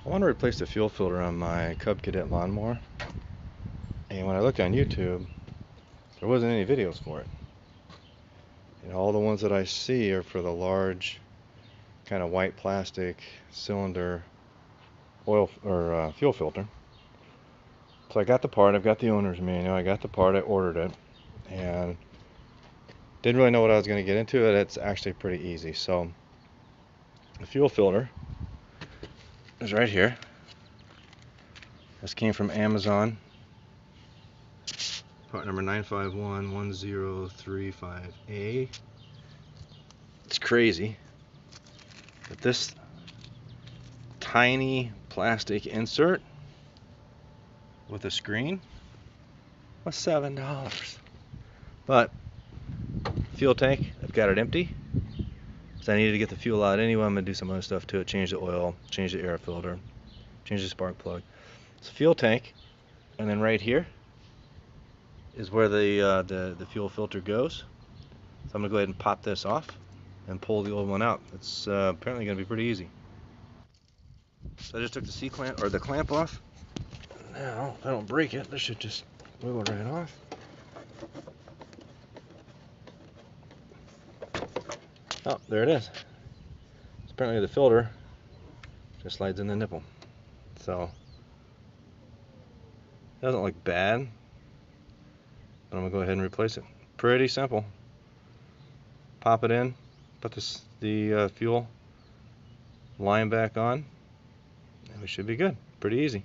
I want to replace the fuel filter on my Cub Cadet lawnmower, and when I looked on YouTube, there wasn't any videos for it. And all the ones that I see are for the large, kind of white plastic cylinder oil or fuel filter. So I got the part. I've got the owner's manual. I got the part. I ordered it, and didn't really know what I was going to get into it. It's actually pretty easy. So the fuel filter is right here. This came from Amazon. Part number 9511035A. It's crazy, but this tiny plastic insert with a screen was $7. But fuel tank, I've got it empty, so I needed to get the fuel out anyway. I'm gonna do some other stuff to it, change the oil, change the air filter, change the spark plug. It's a fuel tank, and then right here is where the fuel filter goes. So I'm gonna go ahead and pop this off and pull the old one out. It's apparently gonna be pretty easy. So I just took the C-clamp or the clamp off. Now, if I don't break it, this should just wiggle right off. Oh, there it is. So apparently the filter just slides in the nipple. So it doesn't look bad, but I'm gonna go ahead and replace it. Pretty simple. Pop it in, put the fuel line back on, and we should be good. Pretty easy.